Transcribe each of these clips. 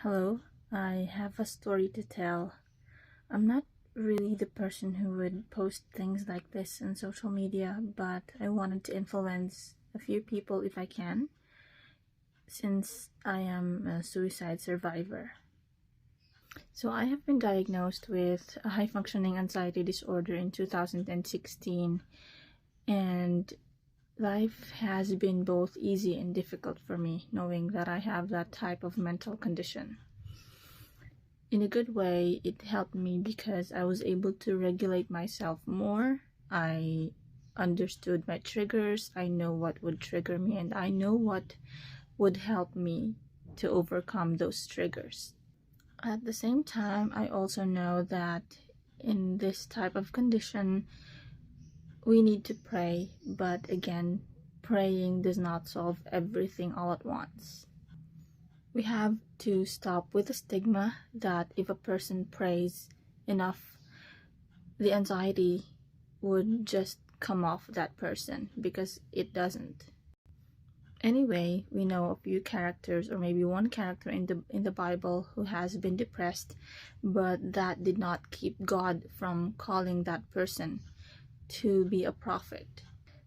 Hello, I have a story to tell. I'm not really the person who would post things like this on social media, but I wanted to influence a few people if I can, since I am a suicide survivor. So I have been diagnosed with a high-functioning anxiety disorder in 2016, and life has been both easy and difficult for me, knowing that I have that type of mental condition. In a good way, it helped me because I was able to regulate myself more. I understood my triggers. I know what would trigger me, and I know what would help me to overcome those triggers. At the same time, I also know that in this type of condition, we need to pray, but again, praying does not solve everything all at once. We have to stop with the stigma that if a person prays enough, the anxiety would just come off that person, because it doesn't. Anyway, we know a few characters, or maybe one character in the Bible who has been depressed, but that did not keep God from calling that person to be a prophet.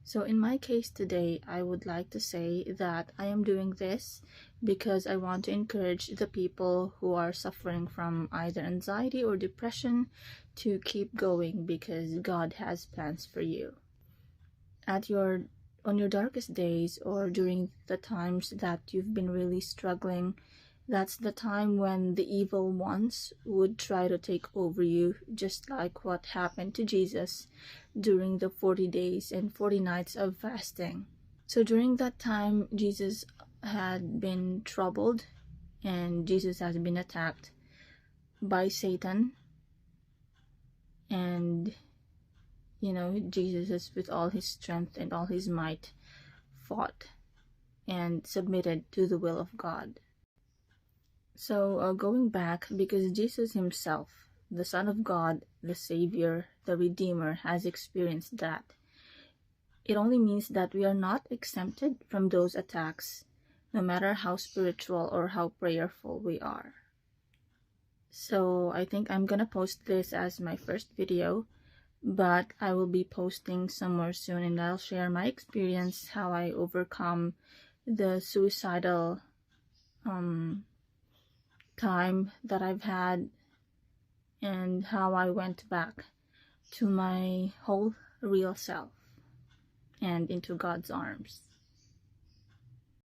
So in my case today, I would like to say that I am doing this because I want to encourage the people who are suffering from either anxiety or depression to keep going, because God has plans for you. On your darkest days, or during the times that you've been really struggling, that's the time when the evil ones would try to take over you, just like what happened to Jesus during the 40 days and 40 nights of fasting. So during that time, Jesus had been troubled, and Jesus has been attacked by Satan. And Jesus, with all his strength and all his might, fought and submitted to the will of God. So going back, because Jesus himself, the Son of God, the Savior, the Redeemer, has experienced that, it only means that we are not exempted from those attacks, no matter how spiritual or how prayerful we are. So I think I'm gonna post this as my first video, but I will be posting somewhere soon, and I'll share my experience, how I overcome the suicidal time that I've had, and how I went back to my whole real self and into God's arms.